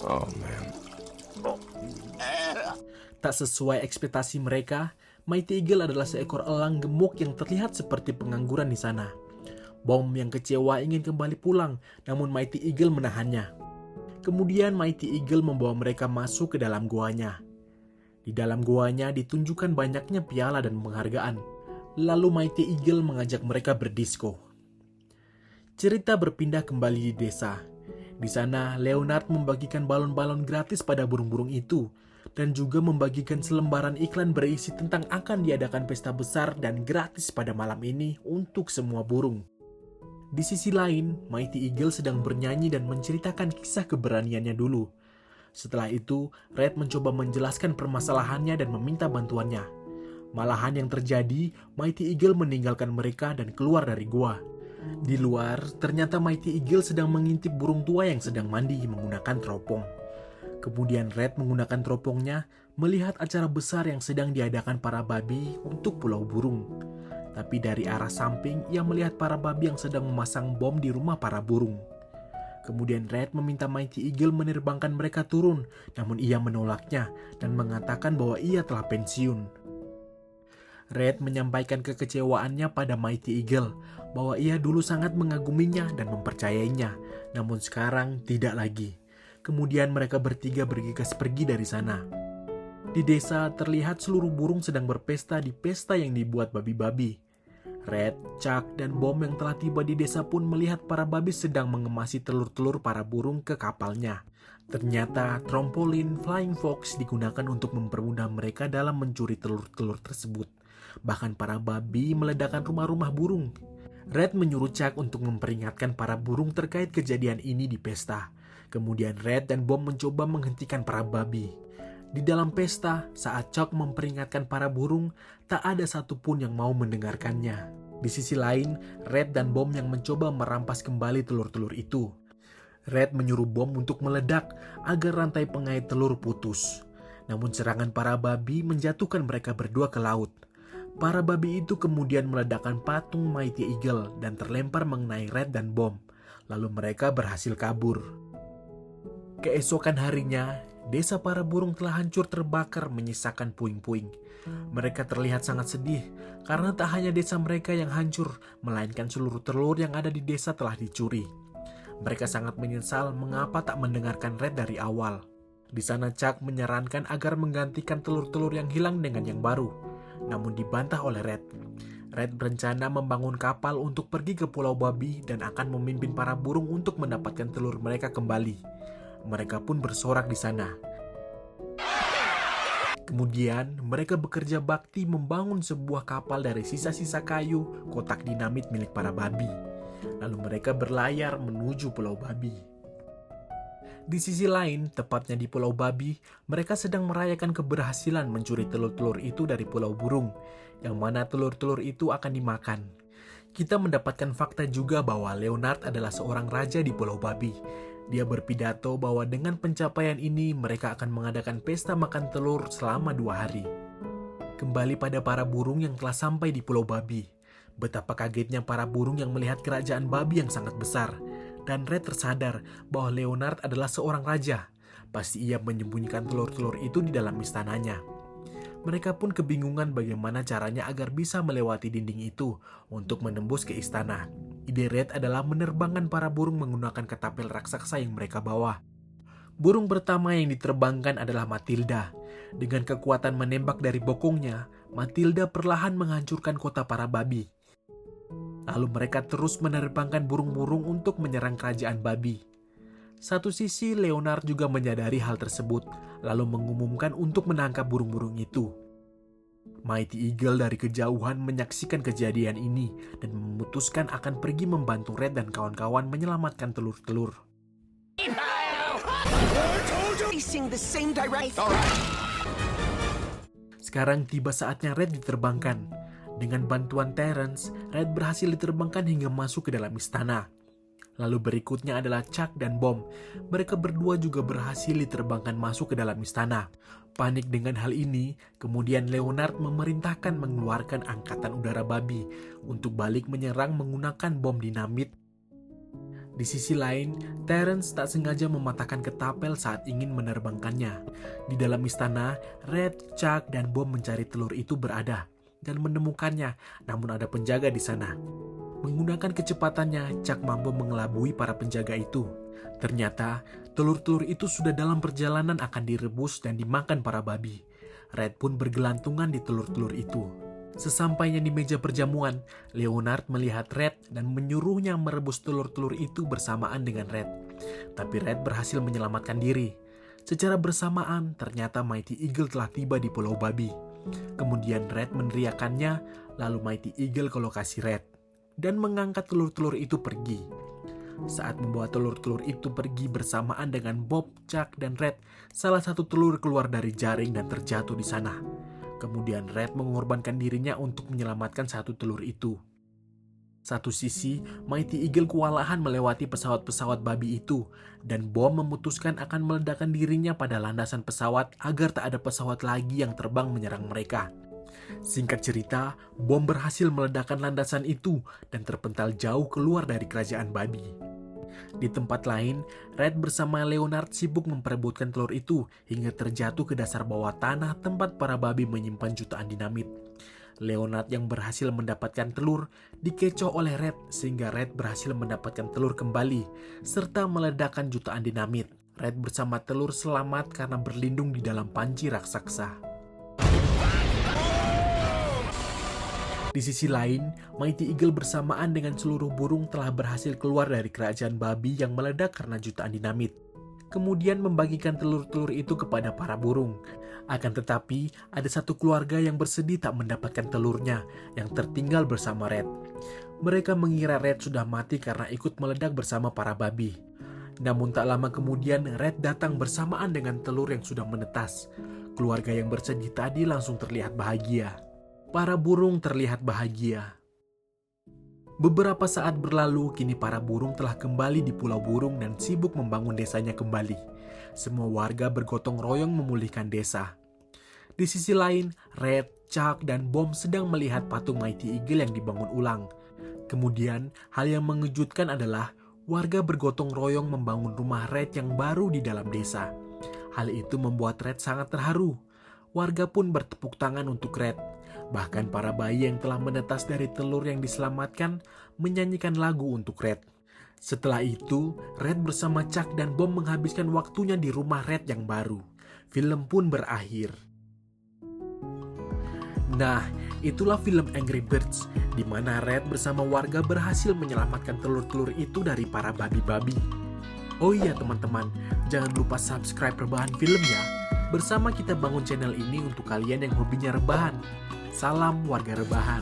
Oh man. Tak sesuai ekspektasi mereka, Mighty Eagle adalah seekor elang gemuk yang terlihat seperti pengangguran di sana. Bom yang kecewa ingin kembali pulang, namun Mighty Eagle menahannya. Kemudian Mighty Eagle membawa mereka masuk ke dalam guanya. Di dalam guanya ditunjukkan banyaknya piala dan penghargaan. Lalu Mighty Eagle mengajak mereka berdisko. Cerita berpindah kembali di desa. Di sana, Leonard membagikan balon-balon gratis pada burung-burung itu, dan juga membagikan selembaran iklan berisi tentang akan diadakan pesta besar dan gratis pada malam ini untuk semua burung. Di sisi lain, Mighty Eagle sedang bernyanyi dan menceritakan kisah keberaniannya dulu. Setelah itu, Red mencoba menjelaskan permasalahannya dan meminta bantuannya. Malahan yang terjadi, Mighty Eagle meninggalkan mereka dan keluar dari gua. Di luar, ternyata Mighty Eagle sedang mengintip burung tua yang sedang mandi menggunakan teropong. Kemudian Red menggunakan teropongnya melihat acara besar yang sedang diadakan para babi untuk Pulau Burung. Tapi dari arah samping, ia melihat para babi yang sedang memasang bom di rumah para burung. Kemudian Red meminta Mighty Eagle menerbangkan mereka turun, namun ia menolaknya dan mengatakan bahwa ia telah pensiun. Red menyampaikan kekecewaannya pada Mighty Eagle bahwa ia dulu sangat mengaguminya dan mempercayainya, namun sekarang tidak lagi. Kemudian mereka bertiga bergegas pergi dari sana. Di desa terlihat seluruh burung sedang berpesta di pesta yang dibuat babi-babi. Red, Chuck, dan Bom yang telah tiba di desa pun melihat para babi sedang mengemasi telur-telur para burung ke kapalnya. Ternyata trampolin Flying Fox digunakan untuk mempermudah mereka dalam mencuri telur-telur tersebut. Bahkan para babi meledakkan rumah-rumah burung. Red menyuruh Chuck untuk memperingatkan para burung terkait kejadian ini di pesta. Kemudian Red dan Bom mencoba menghentikan para babi. Di dalam pesta, saat Chuck memperingatkan para burung, tak ada satupun yang mau mendengarkannya. Di sisi lain, Red dan Bom yang mencoba merampas kembali telur-telur itu. Red menyuruh Bom untuk meledak agar rantai pengait telur putus. Namun serangan para babi menjatuhkan mereka berdua ke laut. Para babi itu kemudian meledakkan patung Mighty Eagle dan terlempar mengenai Red dan Bom. Lalu mereka berhasil kabur. Keesokan harinya, desa para burung telah hancur terbakar menyisakan puing-puing. Mereka terlihat sangat sedih karena tak hanya desa mereka yang hancur, melainkan seluruh telur yang ada di desa telah dicuri. Mereka sangat menyesal mengapa tak mendengarkan Red dari awal. Di sana Chuck menyarankan agar menggantikan telur-telur yang hilang dengan yang baru, namun dibantah oleh Red. Red berencana membangun kapal untuk pergi ke Pulau Babi dan akan memimpin para burung untuk mendapatkan telur mereka kembali. Mereka pun bersorak di sana. Kemudian mereka bekerja bakti membangun sebuah kapal dari sisa-sisa kayu, kotak dinamit milik para babi. Lalu mereka berlayar menuju Pulau Babi. Di sisi lain, tepatnya di Pulau Babi, mereka sedang merayakan keberhasilan mencuri telur-telur itu dari Pulau Burung, yang mana telur-telur itu akan dimakan. Kita mendapatkan fakta juga bahwa Leonard adalah seorang raja di Pulau Babi. Dia berpidato bahwa dengan pencapaian ini mereka akan mengadakan pesta makan telur selama 2 hari. Kembali pada para burung yang telah sampai di Pulau Babi. Betapa kagetnya para burung yang melihat kerajaan babi yang sangat besar. Dan Red tersadar bahwa Leonard adalah seorang raja. Pasti ia menyembunyikan telur-telur itu di dalam istananya. Mereka pun kebingungan bagaimana caranya agar bisa melewati dinding itu untuk menembus ke istana. Ide Red adalah menerbangkan para burung menggunakan ketapel raksasa yang mereka bawa. Burung pertama yang diterbangkan adalah Matilda. Dengan kekuatan menembak dari bokongnya, Matilda perlahan menghancurkan kota para babi. Lalu mereka terus menerbangkan burung-burung untuk menyerang kerajaan babi. Satu sisi Leonard juga menyadari hal tersebut, lalu mengumumkan untuk menangkap burung-burung itu. Mighty Eagle dari kejauhan menyaksikan kejadian ini dan memutuskan akan pergi membantu Red dan kawan-kawan menyelamatkan telur-telur. Sekarang tiba saatnya Red diterbangkan. Dengan bantuan Terence, Red berhasil diterbangkan hingga masuk ke dalam istana. Lalu berikutnya adalah Chuck dan Bom. Mereka berdua juga berhasil diterbangkan masuk ke dalam istana. Panik dengan hal ini, kemudian Leonard memerintahkan mengeluarkan angkatan udara babi untuk balik menyerang menggunakan bom dinamit. Di Di sisi lain, Terence tak sengaja mematahkan ketapel saat ingin menerbangkannya. Di dalam istana, Red, Chuck, dan Bom mencari telur itu berada dan menemukannya, namun ada penjaga di sana. Menggunakan kecepatannya, Chuck mampu mengelabui para penjaga itu. Ternyata, telur-telur itu sudah dalam perjalanan akan direbus dan dimakan para babi. Red pun bergelantungan di telur-telur itu. Sesampainya di meja perjamuan, Leonard melihat Red dan menyuruhnya merebus telur-telur itu bersamaan dengan Red. Tapi Red berhasil menyelamatkan diri. Secara bersamaan, ternyata Mighty Eagle telah tiba di Pulau Babi. Kemudian Red meneriakannya, lalu Mighty Eagle ke lokasi Red dan mengangkat telur-telur itu pergi. Saat membawa telur-telur itu pergi bersamaan dengan Bob, Chuck, dan Red, salah satu telur keluar dari jaring dan terjatuh di sana. Kemudian Red mengorbankan dirinya untuk menyelamatkan satu telur itu. Satu sisi, Mighty Eagle kewalahan melewati pesawat-pesawat babi itu, dan Bom memutuskan akan meledakkan dirinya pada landasan pesawat agar tak ada pesawat lagi yang terbang menyerang mereka. Singkat cerita, Bom berhasil meledakkan landasan itu dan terpental jauh keluar dari kerajaan babi. Di tempat lain, Red bersama Leonard sibuk memperebutkan telur itu hingga terjatuh ke dasar bawah tanah tempat para babi menyimpan jutaan dinamit. Leonard yang berhasil mendapatkan telur dikecoh oleh Red sehingga Red berhasil mendapatkan telur kembali serta meledakkan jutaan dinamit. Red bersama telur selamat karena berlindung di dalam panci raksasa. Di sisi lain, Mighty Eagle bersamaan dengan seluruh burung telah berhasil keluar dari kerajaan babi yang meledak karena jutaan dinamit. Kemudian membagikan telur-telur itu kepada para burung. Akan tetapi, ada satu keluarga yang bersedih tak mendapatkan telurnya yang tertinggal bersama Red. Mereka mengira Red sudah mati karena ikut meledak bersama para babi. Namun tak lama kemudian Red datang bersamaan dengan telur yang sudah menetas. Keluarga yang bersedih tadi langsung terlihat bahagia. Para burung terlihat bahagia. Beberapa saat berlalu, kini para burung telah kembali di Pulau Burung dan sibuk membangun desanya kembali. Semua warga bergotong royong memulihkan desa. Di sisi lain, Red, Chuck, dan Bom sedang melihat patung Mighty Eagle yang dibangun ulang. Kemudian, hal yang mengejutkan adalah warga bergotong royong membangun rumah Red yang baru di dalam desa. Hal itu membuat Red sangat terharu. Warga pun bertepuk tangan untuk Red. Bahkan para bayi yang telah menetas dari telur yang diselamatkan menyanyikan lagu untuk Red. Setelah itu, Red bersama Chuck dan Bom menghabiskan waktunya di rumah Red yang baru. Film pun berakhir. Nah, itulah film Angry Birds, di mana Red bersama warga berhasil menyelamatkan telur-telur itu dari para babi-babi. Oh iya teman-teman, jangan lupa subscribe Rebahan Film ya. Bersama kita bangun channel ini untuk kalian yang hobinya rebahan. Salam warga rebahan.